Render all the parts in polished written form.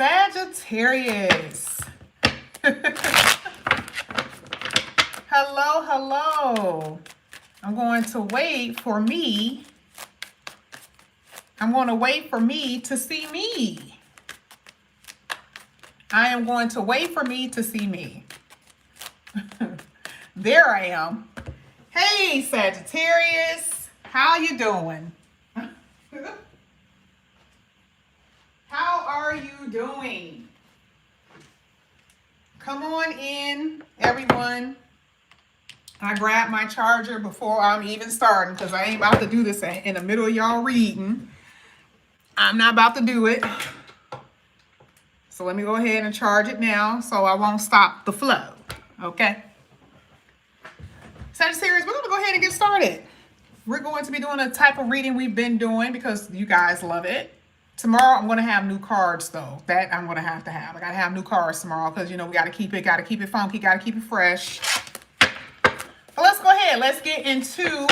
Sagittarius. Hello, hello. I'm going to wait for me. I'm going to wait for me to see me. I am going to wait for me to see me. There I am. Hey, Sagittarius. How you doing? How are you doing? Come on in, everyone. I grabbed my charger before I'm even starting because I ain't about to do this in the middle of y'all reading. I'm not about to do it. So let me go ahead and charge it now so I won't stop the flow. Okay? Sagittarius, we're going to go ahead and get started. We're going to be doing a type of reading we've been doing because you guys love it. Tomorrow, I'm going to have new cards, though. That I'm going to have. I got to have new cards tomorrow because, you know, we got to keep it funky, got to keep it fresh. But let's go ahead. Let's get into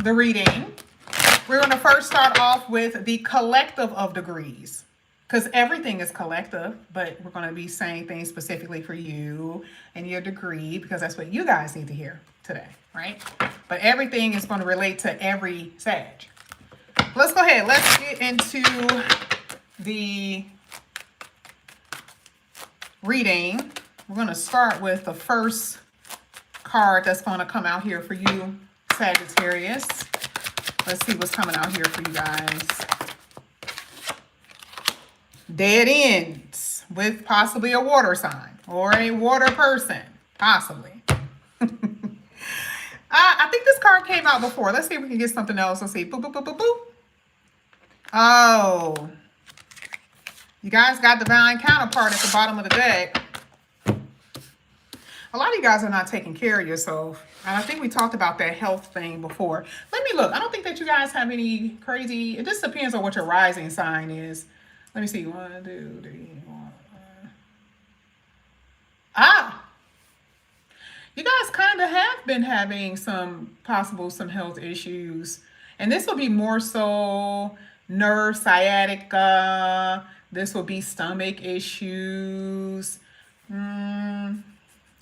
the reading. We're going to first start off with the collective of degrees because everything is collective, but we're going to be saying things specifically for you and your degree because that's what you guys need to hear today, right? But everything is going to relate to every Sag. Let's go ahead. Let's get into the reading. We're going to start with the first card that's going to come out here for you, Sagittarius. Let's see what's coming out here for you guys. Dead ends with possibly a water sign or a water person, possibly. I think this card came out before. Let's see if we can get something else. Let's see. Boop, boop, boop, boop, boop. Oh. You guys got divine counterpart at the bottom of the deck. A lot of you guys are not taking care of yourself. And I think we talked about that health thing before. Let me look. I don't think that you guys have any crazy... It just depends on what your rising sign is. Let me see. 1, 2, 3, 4. Ah! You guys kind of have been having some health issues. And this will be more so nerve sciatica. This will be stomach issues.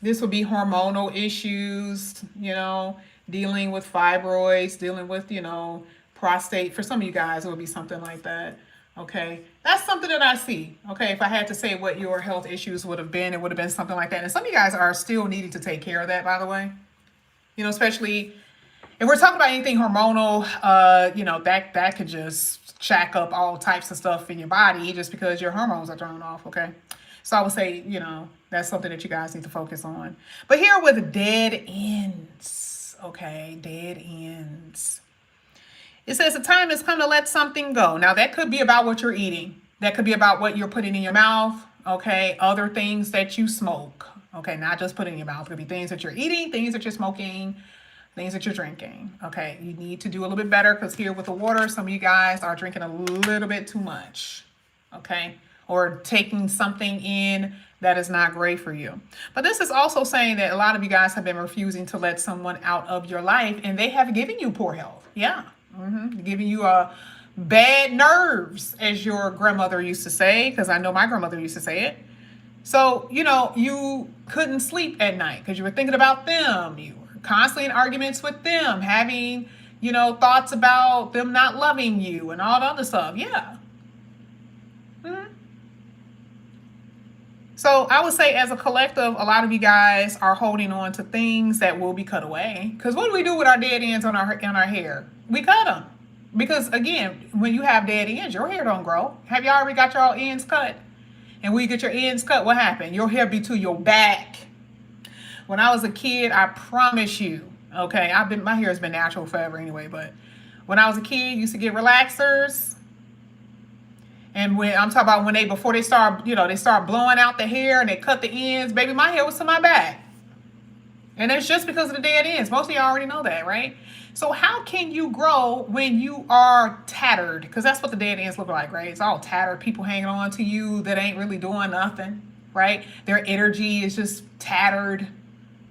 This will be hormonal issues, you know, dealing with fibroids, dealing with, you know, prostate. For some of you guys, it will be something like that. Okay. That's something that I see. Okay. If I had to say what your health issues would have been, it would have been something like that. And some of you guys are still needing to take care of that, by the way. You know, especially if we're talking about anything hormonal, you know, that could just jack up all types of stuff in your body just because your hormones are thrown off. Okay. So I would say, you know, that's something that you guys need to focus on. But here with dead ends, okay, dead ends. It says the time has come to let something go. Now, that could be about what you're eating. That could be about what you're putting in your mouth, okay, other things that you smoke, okay, not just putting in your mouth. It could be things that you're eating, things that you're smoking, things that you're drinking, okay. You need to do a little bit better because here with the water, some of you guys are drinking a little bit too much, okay, or taking something in that is not great for you. But this is also saying that a lot of you guys have been refusing to let someone out of your life and they have given you poor health. Yeah. Giving you bad nerves, as your grandmother used to say, because I know my grandmother used to say it. So, you know, you couldn't sleep at night because you were thinking about them. You were constantly in arguments with them, having, you know, thoughts about them not loving you and all the other stuff. Yeah. So I would say as a collective, a lot of you guys are holding on to things that will be cut away. Because what do we do with our dead ends on our hair? We cut them. Because again, when you have dead ends, your hair don't grow. Have you already got your ends cut? And when you get your ends cut, what happened? Your hair be to your back. When I was a kid, I promise you, okay, my hair has been natural forever anyway, but when I was a kid, used to get relaxers. And when I'm talking about before they start, you know, they start blowing out the hair and they cut the ends, baby, my hair was to my back. And it's just because of the dead ends. Most of y'all already know that, right? So how can you grow when you are tattered? Because that's what the dead ends look like, right? It's all tattered. People hanging on to you that ain't really doing nothing, right? Their energy is just tattered,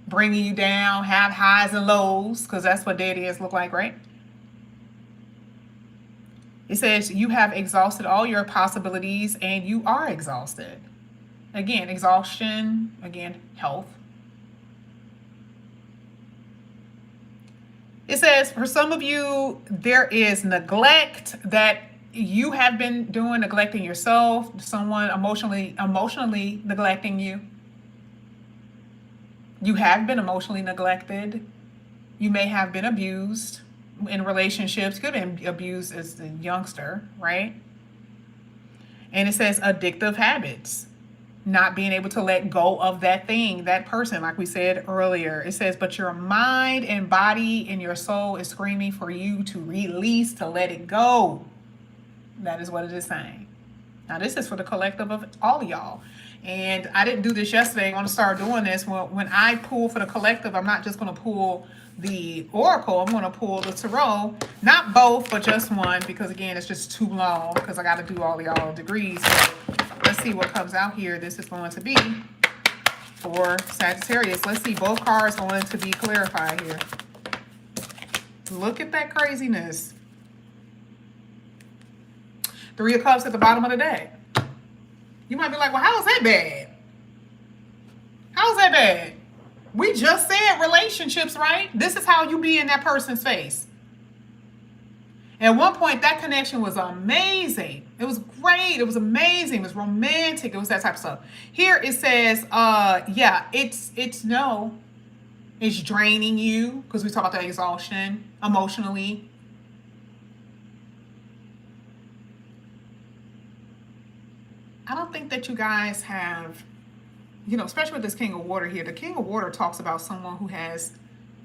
bringing you down, have highs and lows, because that's what dead ends look like, right? It says you have exhausted all your possibilities and you are exhausted. Again, exhaustion, again, health. It says for some of you, there is neglect that you have been doing, neglecting yourself, someone emotionally neglecting you. You have been emotionally neglected. You may have been abused in relationships. Could have been abused as a youngster, right? And it says addictive habits. Not being able to let go of that thing, that person, like we said earlier. It says, but your mind and body and your soul is screaming for you to release, to let it go. That is what it is saying. Now, this is for the collective of all of y'all. And I didn't do this yesterday. I'm going to start doing this. Well, when I pull for the collective, I'm not just going to pull the oracle. I'm going to pull the tarot. Not both, but just one. Because, again, it's just too long. Because I got to do all of y'all degrees. So let's see what comes out here. This is going to be for Sagittarius. Let's see. Both cards going to be clarified here. Look at that craziness. Three of Cups at the bottom of the deck. You might be like, well, how is that bad? How is that bad? We just said relationships, right? This is how you be in that person's face. At one point, that connection was amazing. It was great. It was amazing. It was romantic. It was that type of stuff. Here it says, yeah, it's draining you, because we talk about the exhaustion emotionally. I don't think that you guys have, especially with this King of Water here. The King of Water talks about someone who has,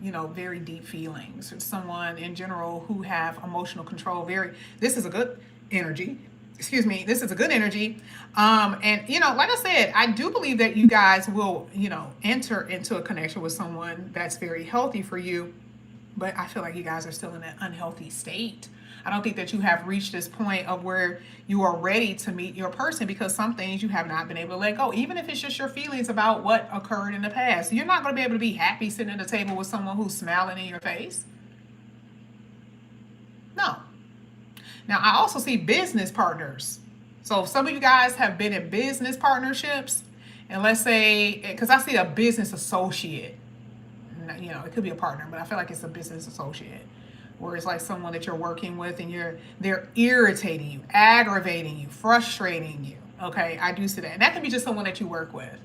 very deep feelings. Or someone in general who have emotional control. This is a good energy. Excuse me. This is a good energy. And, like I said, I do believe that you guys will, enter into a connection with someone that's very healthy for you. But I feel like you guys are still in an unhealthy state. I don't think that you have reached this point of where you are ready to meet your person, because some things you have not been able to let go, even if it's just your feelings about what occurred in the past. You're not going to be able to be happy sitting at the table with someone who's smiling in your face. No. Now, I also see business partners. So if some of you guys have been in business partnerships, and let's say, because I see a business associate, it could be a partner, but I feel like it's a business associate. Where it's like someone that you're working with and they're irritating you, aggravating you, frustrating you. Okay, I do see that. And that can be just someone that you work with.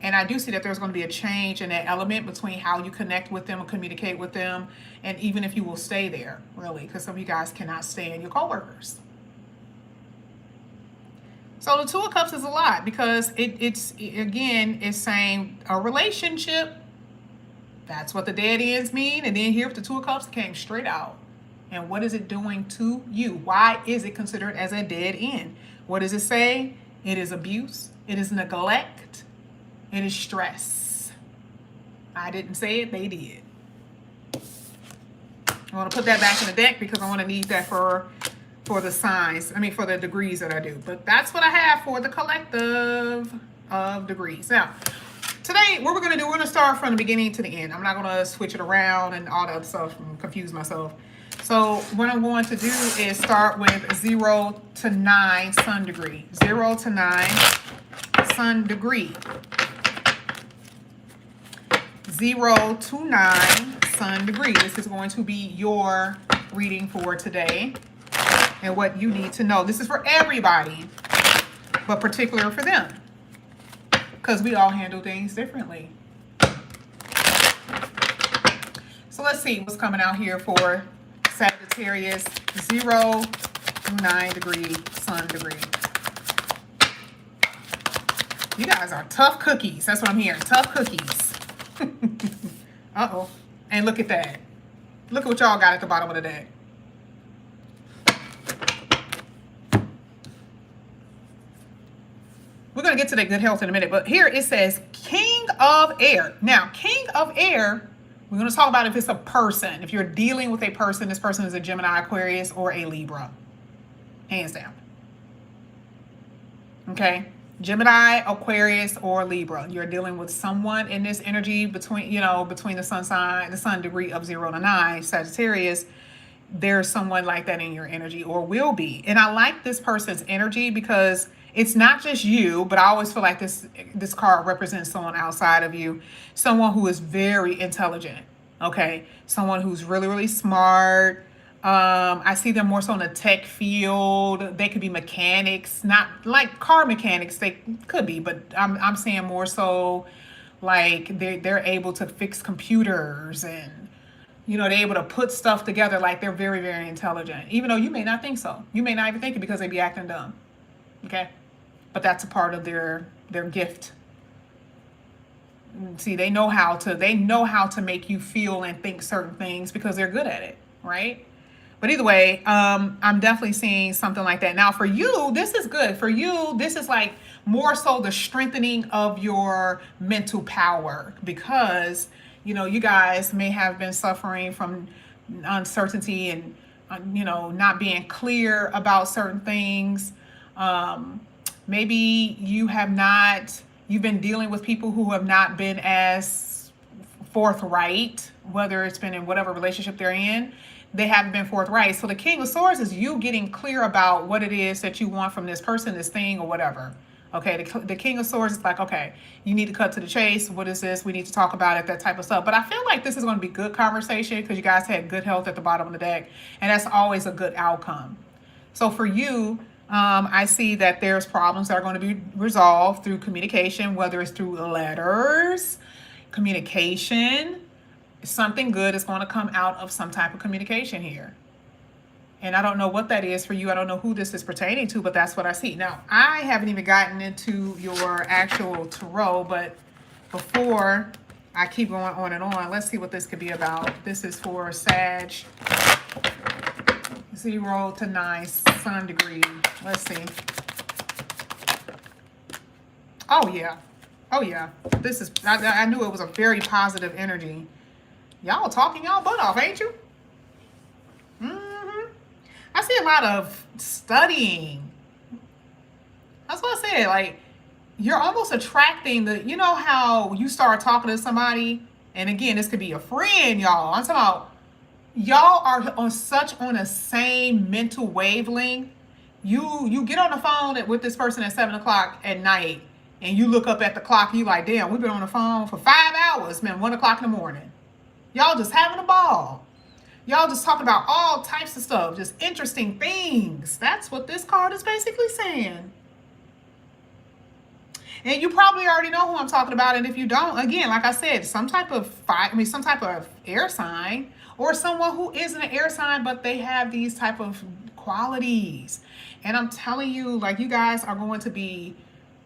And I do see that there's going to be a change in that element between how you connect with them or communicate with them. And even if you will stay there, really, because some of you guys cannot stand your coworkers. So the Two of Cups is a lot, because it's saying a relationship. That's what the dead ends mean. And then here with the Two of Cups came straight out. And what is it doing to you? Why is it considered as a dead end? What does it say? It is abuse. It is neglect. It is stress. I didn't say it. They did. I want to put that back in the deck because I want to need that for the signs. For the degrees that I do. But that's what I have for the collective of degrees. Now, today, what we're going to do, we're going to start from the beginning to the end. I'm not going to switch it around and all that other stuff and confuse myself. So what I'm going to do is start with 0 to 9 sun degree. 0 to 9 sun degree. 0 to 9 sun degree. This is going to be your reading for today and what you need to know. This is for everybody, but particular for them, because we all handle things differently. So let's see what's coming out here for Sagittarius, 0 to 9 degree sun degree. You guys are tough cookies. That's what I'm hearing. Tough cookies. Uh-oh. And look at that. Look at what y'all got at the bottom of the deck. We're going to get to the good health in a minute, but here it says King of Air. Now, King of Air, we're going to talk about if it's a person. If you're dealing with a person, this person is a Gemini, Aquarius, or a Libra. Hands down. Okay? Gemini, Aquarius, or Libra. You're dealing with someone in this energy between the sun sign, the sun degree of 0 to 9, Sagittarius. there's someone like that in your energy or will be. And I like this person's energy because it's not just you, but I always feel like this card represents someone outside of you, someone who is very intelligent. Okay, someone who's really, really smart. I see them more so in the tech field. They could be mechanics, not like car mechanics. They could be, but I'm saying more so like they're able to fix computers, and they're able to put stuff together. Like they're very, very intelligent, even though you may not think so. You may not even think it because they be acting dumb. Okay, but that's a part of their gift. See, they know how to make you feel and think certain things because they're good at it, right? But either way, I'm definitely seeing something like that. Now for you, this is good. For you, this is like more so the strengthening of your mental power, because you guys may have been suffering from uncertainty and not being clear about certain things. Maybe you've been dealing with people who have not been as forthright, whether it's been in whatever relationship they're in. They haven't been forthright. So the King of Swords is you getting clear about what it is that you want from this person, this thing, or whatever. Okay, the King of Swords is like, okay, you need to cut to the chase. What is this? We need to talk about it, that type of stuff. But I feel like this is going to be good conversation because you guys had good health at the bottom of the deck, and that's always a good outcome. So for you, I see that there's problems that are going to be resolved through communication, whether it's through letters, communication. Something good is going to come out of some type of communication here. And I don't know what that is for you. I don't know who this is pertaining to, but that's what I see. Now, I haven't even gotten into your actual tarot, but before I keep going on and on, let's see what this could be about. This is for Sag 0 to 9 sun degree. Let's see. Oh, yeah. Oh, yeah. This is, I knew it was a very positive energy. Y'all talking y'all butt off, ain't you? I see a lot of studying. That's what I said. Like, you're almost attracting how you start talking to somebody, and again, this could be a friend, y'all. I'm talking about y'all are on a same mental wavelength. You get on the phone with this person at 7 o'clock at night, and you look up at the clock, and you like, damn, we've been on the phone for 5 hours, man, 1 o'clock in the morning. Y'all just having a ball. Y'all just talking about all types of stuff, just interesting things. That's what this card is basically saying. And you probably already know who I'm talking about. And if you don't, again, like I said, some type of air sign, or someone who isn't an air sign, but they have these type of qualities. And I'm telling you, like, you guys are going to be,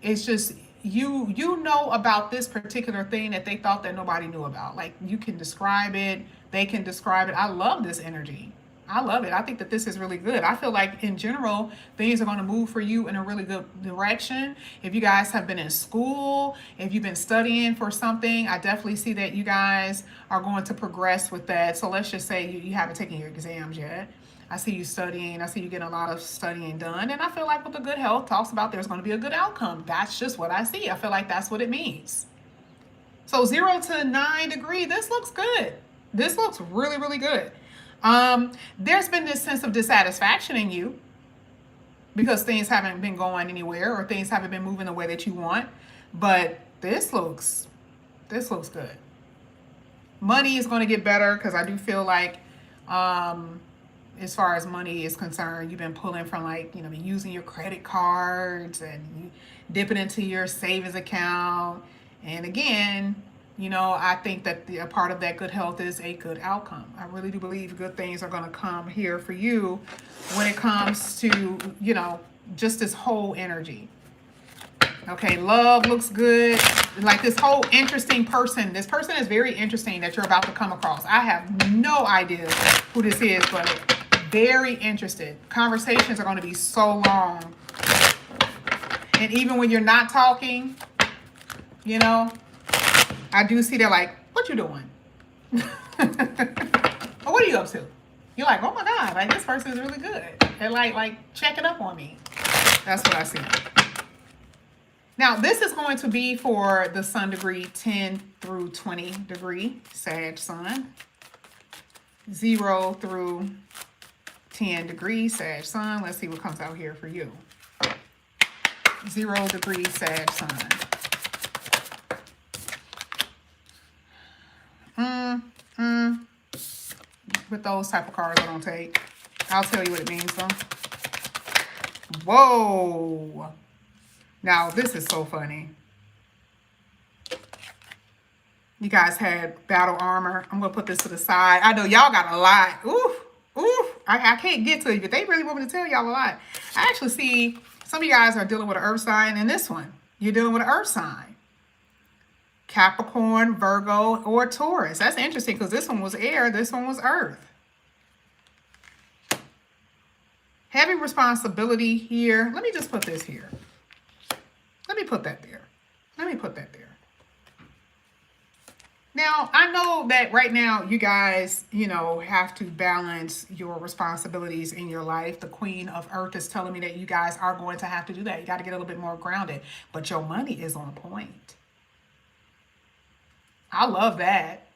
it's just, you know about this particular thing that they thought that nobody knew about. Like, you can describe it, they can describe it. I love this energy. I love it. I think that this is really good. I feel like in general, things are going to move for you in a really good direction. If you guys have been in school, if you've been studying for something, I definitely see that you guys are going to progress with that. So let's just say you haven't taken your exams yet. I see you studying. I see you getting a lot of studying done. And I feel like with the good health, talks about there's going to be a good outcome. That's just what I see. I feel like that's what it means. So 0 to 9 degree, this looks good. This looks really, really good. There's been this sense of dissatisfaction in you because things haven't been going anywhere, or things haven't been moving the way that you want. But this looks good. Money is going to get better, because I do feel like, as far as money is concerned, you've been pulling from, like, using your credit cards and dipping into your savings account. And again, I think that a part of that good health is a good outcome. I really do believe good things are going to come here for you when it comes to, just this whole energy. Okay, love looks good. Like, this whole interesting person. This person is very interesting that you're about to come across. I have no idea who this is, but very interested. Conversations are going to be so long. And even when you're not talking, I do see they're like, what you doing? Or what are you up to? You're like, oh my God, like, this person is really good. They're like checking up on me. That's what I see. Now, this is going to be for the sun degree 10 through 20 degree Sag sun. 0 through 10 degrees Sag Sun. Let's see what comes out here for you. 0 degrees Sag Sun. With those type of cards I don't take. I'll tell you what it means though. Whoa. Now this is so funny. You guys had battle armor. I'm going to put this to the side. I know y'all got a lot. Oof. Oof. I can't get to it, but they really want me to tell y'all a lot. I actually see some of you guys are dealing with an earth sign, and this one, you're dealing with an earth sign. Capricorn, Virgo, or Taurus. That's interesting because this one was air, this one was earth. Heavy responsibility here. Let me just put this here. Let me put that there. Let me put that there. Now, I know that right now you guys, you know, have to balance your responsibilities in your life. The Queen of Earth is telling me that you guys are going to have to do that. You got to get a little bit more grounded. But your money is on point. I love that.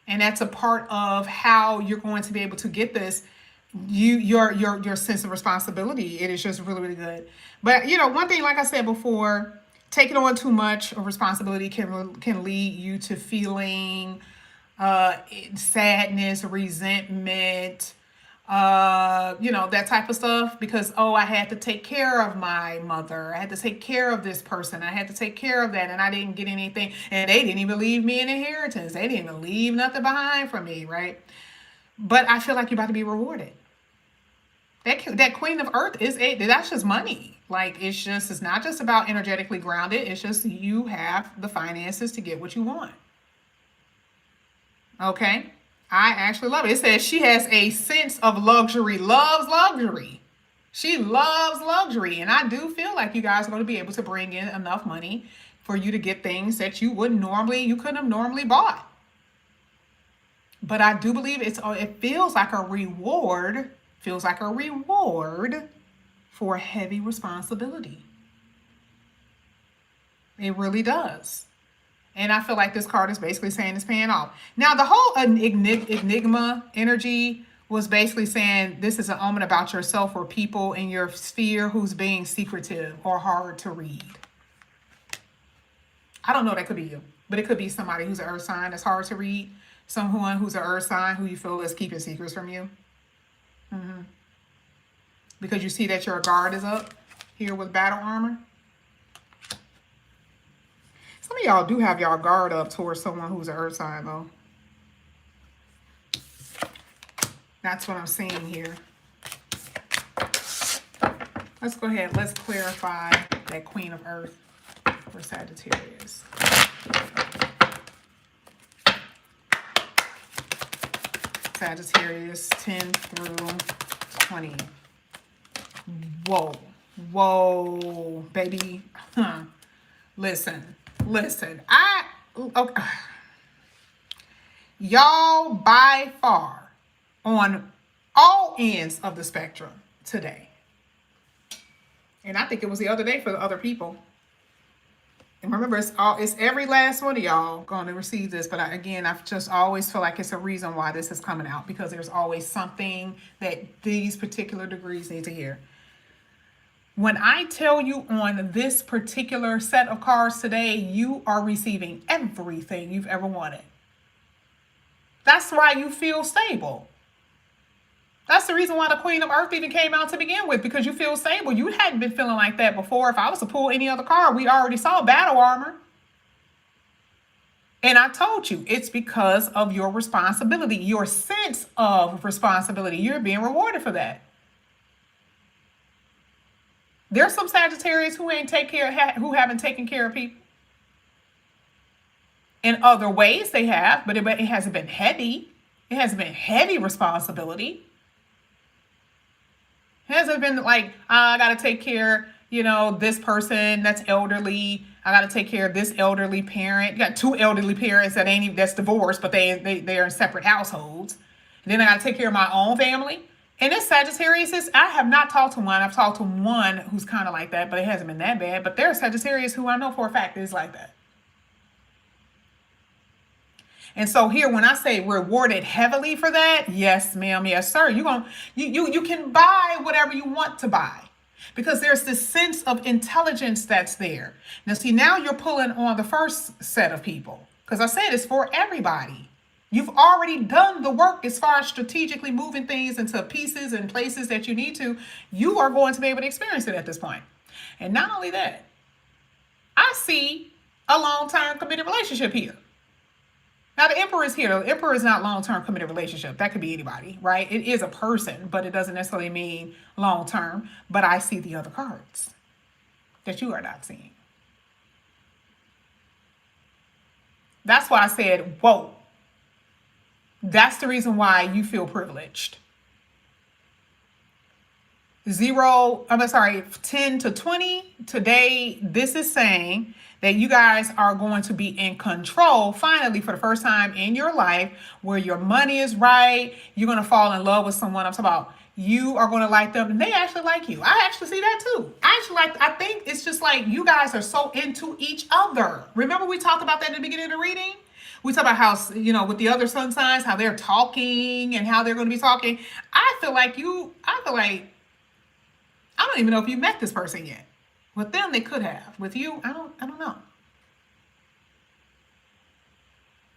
And that's a part of how you're going to be able to get this. Your sense of responsibility. It is just really, really good. But, you know, one thing, like I said before, taking on too much of responsibility can lead you to feeling sadness, resentment, you know, that type of stuff. Because, oh, I had to take care of my mother. I had to take care of this person. I had to take care of that. And I didn't get anything. And they didn't even leave me an inheritance. They didn't even leave nothing behind for me, right? But I feel like you're about to be rewarded. That Queen of Earth that's just money. Like, it's not just about energetically grounded. It's just you have the finances to get what you want. Okay? I actually love it. It says she has a sense of luxury, loves luxury. She loves luxury. And I do feel like you guys are going to be able to bring in enough money for you to get things that you couldn't have normally bought. But I do believe it feels like a reward. Feels like a reward for heavy responsibility. It really does. And I feel like this card is basically saying it's paying off. Now, the whole enigma energy was basically saying this is an omen about yourself or people in your sphere who's being secretive or hard to read. I don't know, that could be you, but it could be somebody who's an earth sign that's hard to read. Someone who's an earth sign who you feel is keeping secrets from you. Because you see that your guard is up here with battle armor. Some of y'all do have y'all guard up towards someone who's an earth sign, though. That's what I'm seeing here. Let's go ahead. Let's clarify that Queen of Earth for Sagittarius. Sagittarius 10 through 20. Whoa. Whoa, baby. Listen. Okay. Y'all by far on all ends of the spectrum today. And I think it was the other day for the other people. And remember, it's every last one of y'all going to receive this. But again, I just always feel like it's a reason why this is coming out. Because there's always something that these particular degrees need to hear. When I tell you on this particular set of cards today, you are receiving everything you've ever wanted. That's why you feel stable. That's the reason why the Queen of Earth even came out to begin with, because you feel stable. You hadn't been feeling like that before. If I was to pull any other card, we already saw battle armor. And I told you, it's because of your responsibility, your sense of responsibility. You're being rewarded for that. There's some Sagittarius who haven't taken care of people. In other ways they have, but it hasn't been heavy. It hasn't been heavy responsibility. It hasn't been like, I got to take care, this person that's elderly. I got to take care of this elderly parent. You got two elderly parents that's divorced, but they're in separate households. And then I got to take care of my own family. And this Sagittarius I have not talked to one. I've talked to one who's kind of like that, but it hasn't been that bad. But there's Sagittarius who I know for a fact is like that. And so here, when I say rewarded heavily for that, yes, ma'am, yes, sir, you can buy whatever you want to buy because there's this sense of intelligence that's there. Now, see, now you're pulling on the first set of people because I said it's for everybody. You've already done the work as far as strategically moving things into pieces and places that you need to. You are going to be able to experience it at this point. And not only that, I see a long-term committed relationship here. Now, the Emperor is here. The Emperor is not long-term committed relationship. That could be anybody, right? It is a person, but it doesn't necessarily mean long-term. But I see the other cards that you are not seeing. That's why I said, whoa. That's the reason why you feel privileged. 10 to 20. Today, this is saying that you guys are going to be in control finally for the first time in your life where your money is right. You're going to fall in love with someone. I'm talking about you are going to like them and they actually like you. I actually see that too. I think it's just like you guys are so into each other. Remember we talked about that in the beginning of the reading? We talk about how, with the other sun signs, how they're talking and how they're going to be talking. I feel like I don't even know if you met this person yet. With them, they could have. With you, I don't know.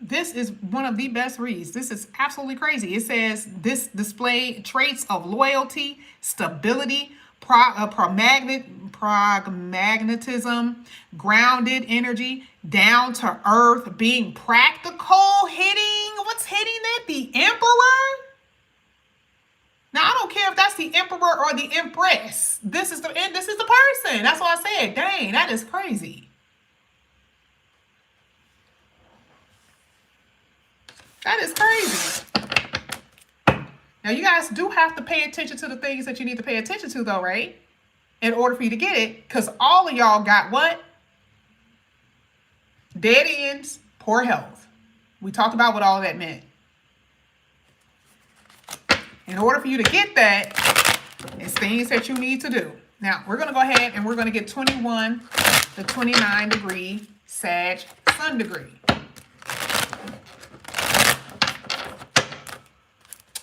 This is one of the best reads. This is absolutely crazy. It says this display traits of loyalty, stability, pragmatism, grounded energy, down to earth, being practical, hitting. What's hitting it? The Emperor? Now, I don't care if that's the Emperor or the Empress. This is the person. That's what I said. Dang, that is crazy. That is crazy. Now, you guys do have to pay attention to the things that you need to pay attention to, though, right? In order for you to get it. Because all of y'all got what? Dead ends, poor health. We talked about what all that meant. In order for you to get that, it's things that you need to do. Now, we're going to go ahead and we're going to get 21 to 29 degree Sag Sun degree.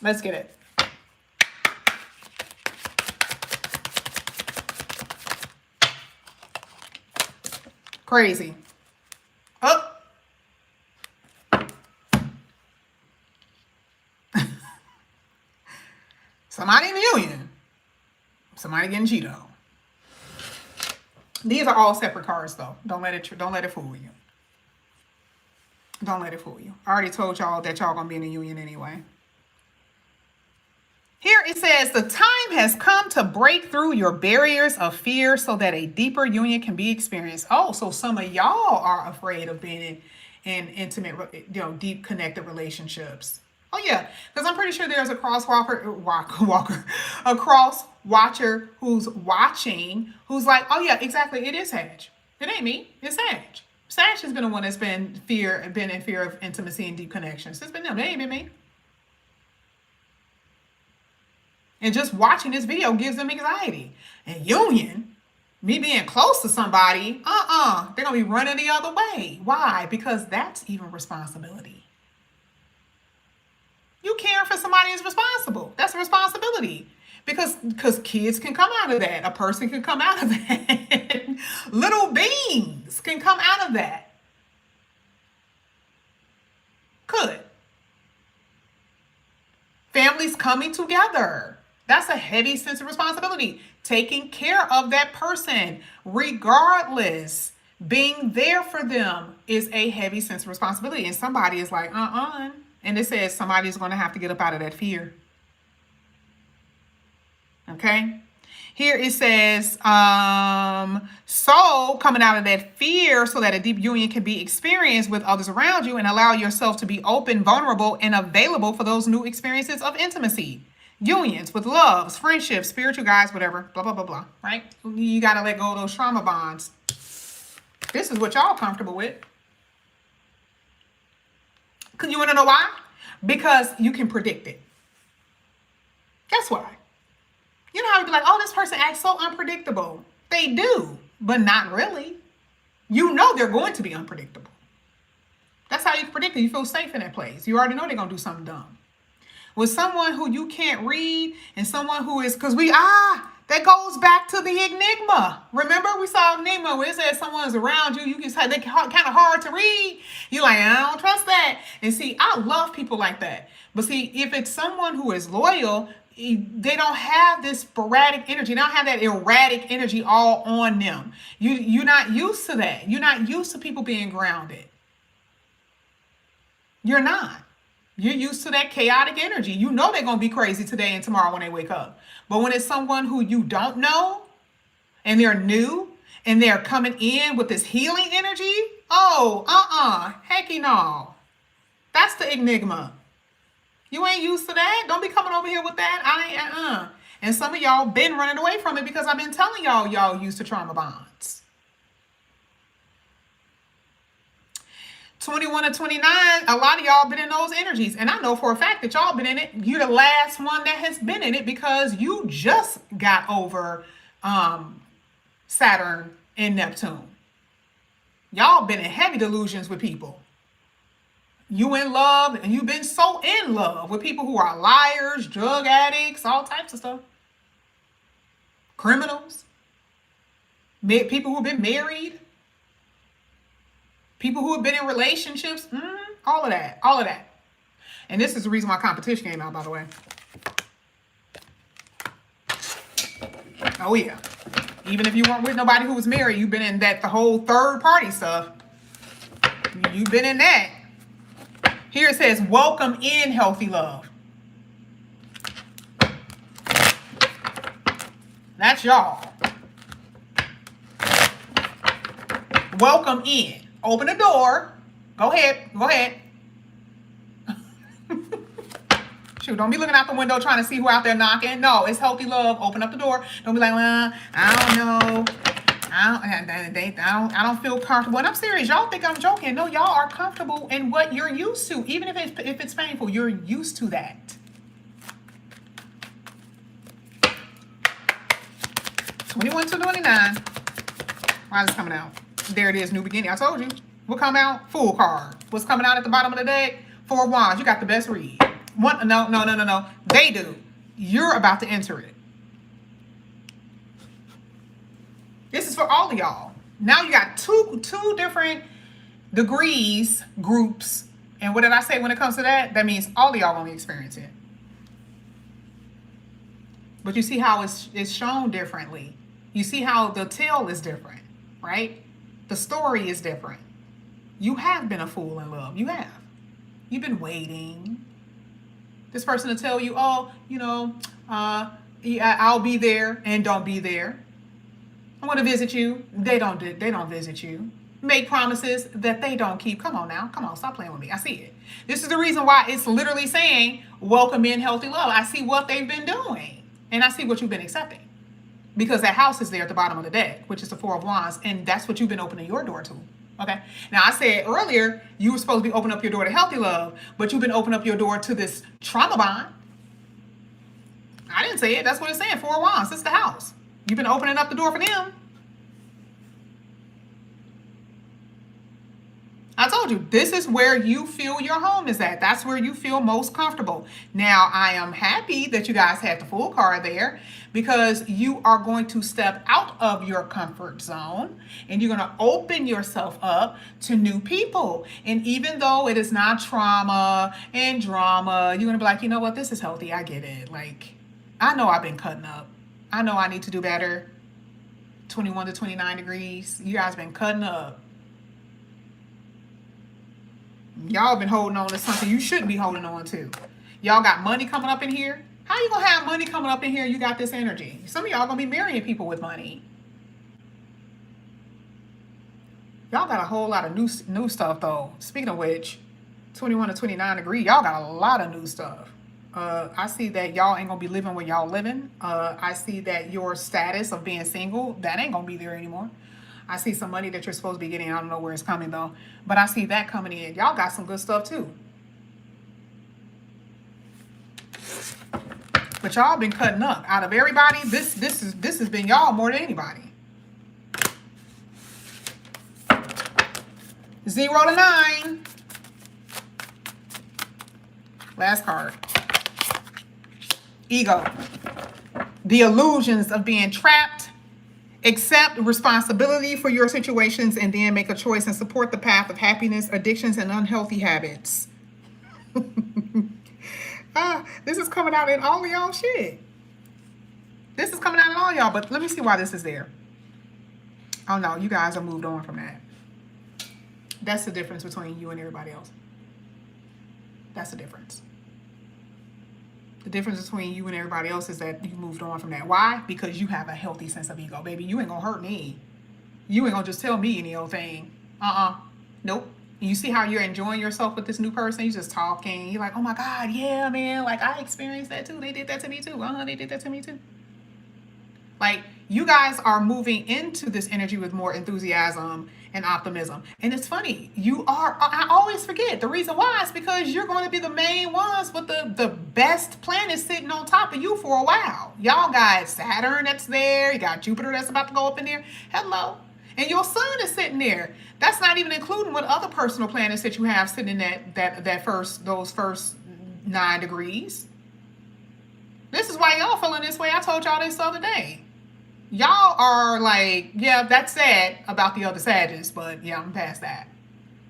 Let's get it. Crazy. Oh. Somebody in the union. Somebody getting cheated on. These are all separate cards, though. Don't let it fool you. Don't let it fool you. I already told y'all that y'all gonna be in a union anyway. Here it says, the time has come to break through your barriers of fear so that a deeper union can be experienced. Oh, so some of y'all are afraid of being in intimate, deep connected relationships. Oh yeah, because I'm pretty sure there's a cross watcher who's watching, who's like, oh yeah, exactly, it is Sag. It ain't me, it's Sag. Sag has been the one that's been in fear of intimacy and deep connections. It's been them, it ain't been me. And just watching this video gives them anxiety. And union, me being close to somebody, they're gonna be running the other way. Why? Because that's even responsibility. You caring for somebody is responsible. That's a responsibility. Because kids can come out of that. A person can come out of that. Little beings can come out of that. Could. Families coming together. That's a heavy sense of responsibility. Taking care of that person, regardless. Being there for them is a heavy sense of responsibility. And somebody is like, And it says somebody's going to have to get up out of that fear. Okay. Here it says, so coming out of that fear so that a deep union can be experienced with others around you and allow yourself to be open, vulnerable, and available for those new experiences of intimacy. Unions with loves, friendships, spiritual guides, whatever, blah, blah, blah, blah, right? You got to let go of those trauma bonds. This is what y'all comfortable with. You want to know why? Because you can predict it. Guess why? You know how you be like, oh, this person acts so unpredictable. They do, but not really. You know they're going to be unpredictable. That's how you can predict it. You feel safe in that place. You already know they're going to do something dumb. With someone who you can't read and someone who is, because that goes back to the enigma. Remember, we saw enigma where it says someone's around you. You can say they're kind of hard to read. You're like, I don't trust that. And see, I love people like that. But see, if it's someone who is loyal, they don't have this sporadic energy. They don't have that erratic energy all on them. You're not used to that. You're not used to people being grounded. You're not. You're used to that chaotic energy. You know they're going to be crazy today and tomorrow when they wake up. But when it's someone who you don't know and they're new and they're coming in with this healing energy, hecky no. That's the enigma. You ain't used to that. Don't be coming over here with that. And some of y'all been running away from it because I've been telling y'all used to trauma bonds. 21 to 29, a lot of y'all been in those energies. And I know for a fact that y'all been in it. You're the last one that has been in it because you just got over Saturn and Neptune. Y'all been in heavy delusions with people. You in love, and you've been so in love with people who are liars, drug addicts, all types of stuff. Criminals. People who've been married. People who have been in relationships, all of that. And this is the reason why competition came out, by the way. Oh, yeah. Even if you weren't with nobody who was married, you've been in the whole third party stuff. You've been in that. Here it says, welcome in healthy love. That's y'all. Welcome in. Open the door. Go ahead. Shoot, don't be looking out the window trying to see who out there knocking. No, it's healthy love. Open up the door. Don't be like, well, I don't know. I don't feel comfortable. And I'm serious. Y'all think I'm joking. No, y'all are comfortable in what you're used to. Even if it's painful, you're used to that. (21 to 29). Why is it coming out? There it is, new beginning. I told you. What come out? Fool card. What's coming out at the bottom of the deck? 4 of Wands. You got the best read. No. They do. You're about to enter it. This is for all of y'all. Now you got two different degrees, groups. And what did I say when it comes to that? That means all of y'all gonna experience it. But you see how it's shown differently. You see how the tale is different, right? The story is different. You have been a fool in love. You have. You've been waiting. This person to tell you, I'll be there and don't be there. I want to visit you. They don't visit you. Make promises that they don't keep. Come on now. Come on. Stop playing with me. I see it. This is the reason why it's literally saying, welcome in healthy love. I see what they've been doing. And I see what you've been accepting. Because that house is there at the bottom of the deck, which is the 4 of Wands. And that's what you've been opening your door to. Okay. Now, I said earlier, you were supposed to be opening up your door to healthy love, but you've been opening up your door to this trauma bond. I didn't say it. That's what it's saying. 4 of Wands. It's the house. You've been opening up the door for them. I told you, this is where you feel your home is at. That's where you feel most comfortable. Now, I am happy that you guys had the Fool card there because you are going to step out of your comfort zone and you're going to open yourself up to new people. And even though it is not trauma and drama, you're going to be like, you know what? This is healthy. I get it. Like, I know I've been cutting up. I know I need to do better. 21 to 29 degrees. You guys been cutting up. Y'all been holding on to something you shouldn't be holding on to. Y'all got money coming up in here. How you gonna have money coming up in here? You got this energy. Some of y'all gonna be marrying people with money. Y'all got a whole lot of new stuff though. Speaking of which, 21 to 29 degrees, y'all got a lot of new stuff. I see that y'all ain't gonna be living where y'all living. I see that your status of being single, that ain't gonna be there anymore. I see some money that you're supposed to be getting. I don't know where it's coming though, but I see that coming in. Y'all got some good stuff too. But y'all been cutting up. Out of everybody, this has been y'all more than anybody. 0 to 9. Last card. Ego. The illusions of being trapped. Accept responsibility for your situations and then make a choice and support the path of happiness, addictions, and unhealthy habits. This is coming out in all of y'all shit. This is coming out in all y'all, but let me see why this is there. Oh no, you guys are moved on from that. That's the difference between you and everybody else. That's the difference. The difference between you and everybody else is that you moved on from that. Why? Because you have a healthy sense of ego, baby. You ain't gonna hurt me. You ain't gonna just tell me any old thing. Nope. You see how you're enjoying yourself with this new person? You're just talking. You're like, oh my God, yeah, man. Like, I experienced that too. They did that to me too. They did that to me too. Like, you guys are moving into this energy with more enthusiasm and optimism. And it's funny. I always forget. The reason why is because you're going to be the main ones with the best planet sitting on top of you for a while. Y'all got Saturn that's there. You got Jupiter that's about to go up in there. Hello. And your sun is sitting there. That's not even including what other personal planets that you have sitting in those first 9 degrees. This is why y'all feeling this way. I told y'all this the other day. Y'all are like, yeah, that's sad about the other Sagittarius, but yeah, I'm past that.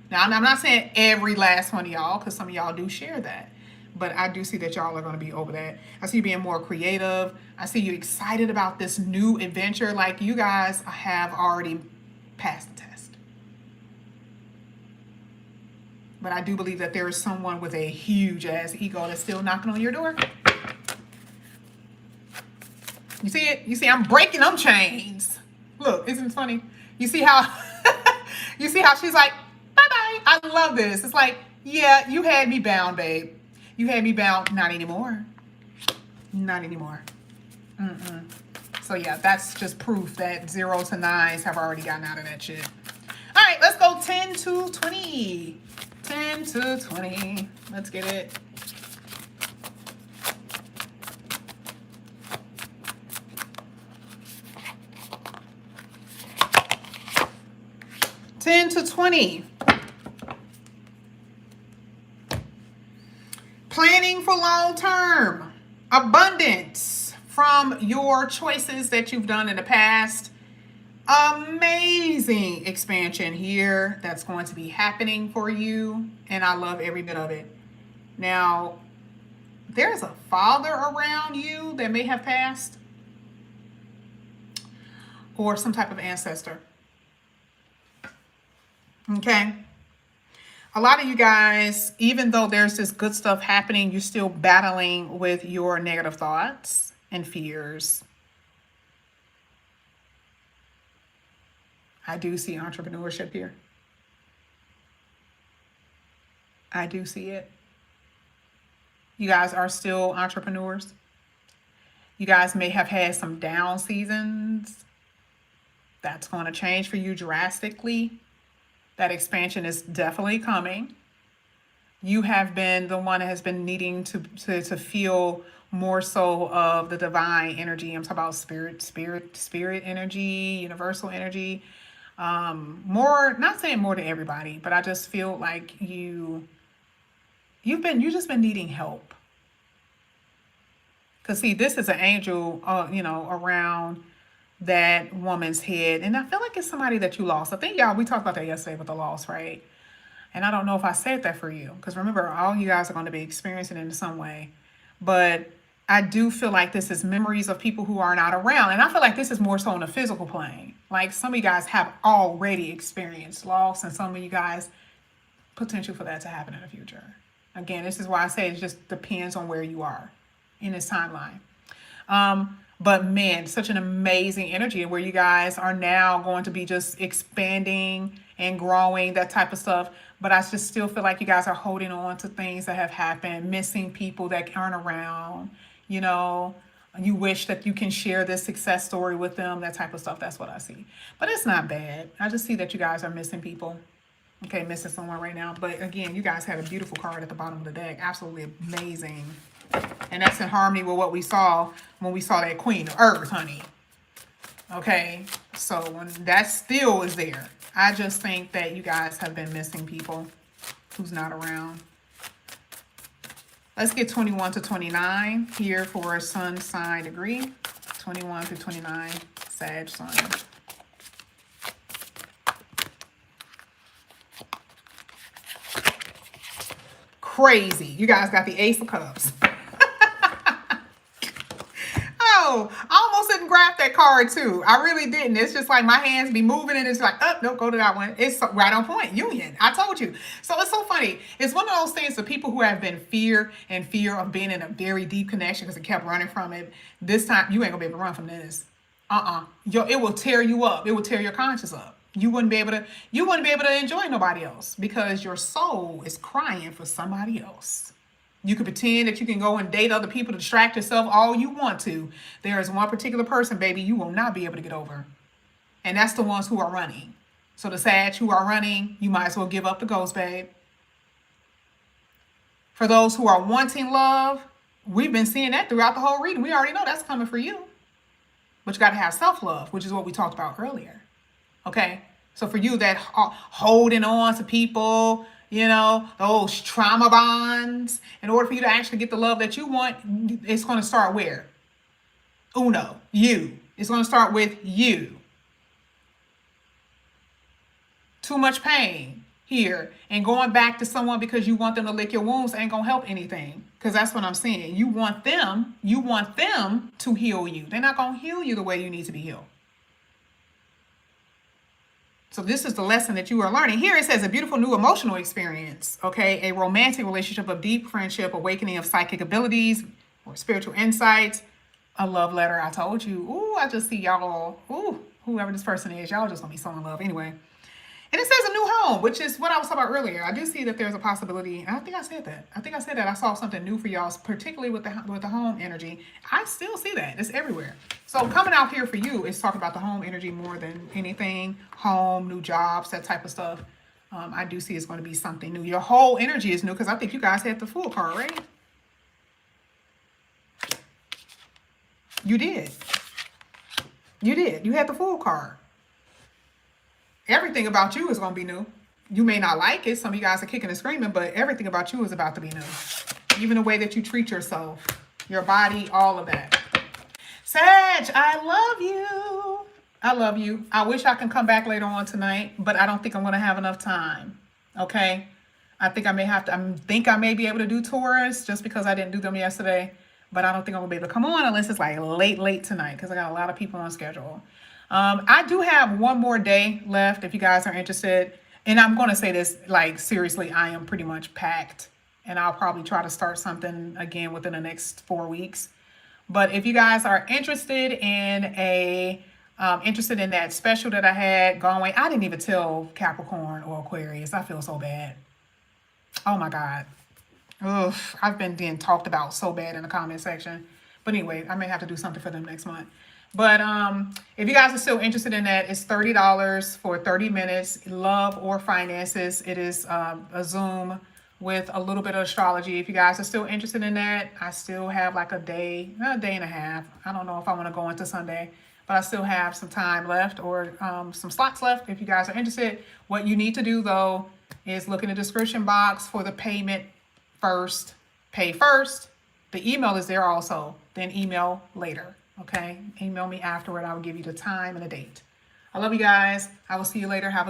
Now, I'm not saying every last one of y'all, because some of y'all do share that. But I do see that y'all are going to be over that. I see you being more creative. I see you excited about this new adventure. Like, you guys have already passed the test. But I do believe that there is someone with a huge ass ego that's still knocking on your door. You see it? You see, I'm breaking them chains. Look, isn't it funny? You see how she's like, bye-bye. I love this. It's like, yeah, you had me bound, babe. You had me bound. Not anymore. Not anymore. So yeah, that's just proof that 0s to 9s have already gotten out of that shit. All right, let's go 10 to 20. 10 to 20. Let's get it. To 20. Planning for long term. Abundance from your choices that you've done in the past. Amazing expansion here that's going to be happening for you. And I love every bit of it. Now, there's a father around you that may have passed. Or some type of ancestor. Okay. A lot of you guys, even though there's this good stuff happening, you're still battling with your negative thoughts and fears. I do see entrepreneurship here. I do see it. You guys are still entrepreneurs. You guys may have had some down seasons. That's going to change for you drastically. That expansion is definitely coming. You have been the one that has been needing to feel more so of the divine energy. I'm talking about spirit energy, universal energy. More, not saying more to everybody, but I just feel like you've just been needing help. Because see, this is an angel, around that woman's head. And I feel like it's somebody that you lost. I think, y'all, we talked about that yesterday with the loss, right? And I don't know if I said that for you. Because remember, all you guys are going to be experiencing it in some way. But I do feel like this is memories of people who are not around. And I feel like this is more so on a physical plane. Like, some of you guys have already experienced loss. And some of you guys, potential for that to happen in the future. Again, this is why I say it just depends on where you are in this timeline. But man, such an amazing energy, and where you guys are now going to be just expanding and growing, that type of stuff. But I just still feel like you guys are holding on to things that have happened, missing people that aren't around. You wish that you can share this success story with them, that type of stuff. That's what I see. But it's not bad. I just see that you guys are missing people. Okay, missing someone right now. But again, you guys had a beautiful card at the bottom of the deck. Absolutely amazing. And that's in harmony with what we saw when we saw that Queen of Earth, honey. Okay, so when that still is there. I just think that you guys have been missing people who's not around. Let's get 21 to 29 here for a sun sign degree. 21 to 29, Sag sun. Crazy. You guys got the Ace of Cups. Oh, I almost didn't grab that card too. I really didn't. It's just like my hands be moving and it's like, oh, no, go to that one. It's right on point. Union. I told you. So it's so funny. It's one of those things for people who have been fear of being in a very deep connection because it kept running from it. This time, you ain't going to be able to run from this. It will tear you up. It will tear your conscience up. You wouldn't be able to enjoy nobody else because your soul is crying for somebody else. You can pretend that you can go and date other people to distract yourself all you want to. There is one particular person, baby, you will not be able to get over. And that's the ones who are running. So the Sag who are running, you might as well give up the ghost, babe. For those who are wanting love, we've been seeing that throughout the whole reading. We already know that's coming for you. But you got to have self-love, which is what we talked about earlier. Okay? So for you that holding on to people, you know, those trauma bonds, in order for you to actually get the love that you want, it's going to start where? Uno, you. It's going to start with you. Too much pain here. And going back to someone because you want them to lick your wounds ain't going to help anything. Because that's what I'm saying. You want them to heal you. They're not going to heal you the way you need to be healed. So this is the lesson that you are learning. Here it says a beautiful new emotional experience, okay? A romantic relationship of deep friendship, awakening of psychic abilities or spiritual insights, a love letter. I told you. Ooh, I just see y'all. Ooh, whoever this person is, y'all just gonna be so in love anyway. And it says a new home, which is what I was talking about earlier. I do see that there's a possibility. And I think I said that. I saw something new for y'all, particularly with the home energy. I still see that. It's everywhere. So coming out here for you is talking about the home energy more than anything. Home, new jobs, that type of stuff. I do see it's going to be something new. Your whole energy is new because I think you guys had the Fool card, right? You did. You had the Fool card. Everything about you is going to be new. You may not like it. Some of you guys are kicking and screaming, but everything about you is about to be new. Even the way that you treat yourself, your body, all of that. Sag, I love you. I love you. I wish I can come back later on tonight, but I don't think I'm going to have enough time. Okay? I think I may be able to do Taurus just because I didn't do them yesterday, but I don't think I'm going to be able to come on unless it's like late tonight because I got a lot of people on schedule. I do have one more day left if you guys are interested. And I'm going to say this, like, seriously, I am pretty much packed. And I'll probably try to start something again within the next 4 weeks. But if you guys are interested in that special that I had going, I didn't even tell Capricorn or Aquarius. I feel so bad. Oh, my God. Ugh, I've been being talked about so bad in the comment section. But anyway, I may have to do something for them next month. But if you guys are still interested in that, it's $30 for 30 minutes, love or finances. It is a Zoom with a little bit of astrology. If you guys are still interested in that, I still have like a day and a half. I don't know if I want to go into Sunday, but I still have some time left or some slots left. If you guys are interested, what you need to do though is look in the description box for the payment first, pay first. The email is there also, then email later. Okay, email me afterward. I will give you the time and the date. I love you guys. I will see you later. Have a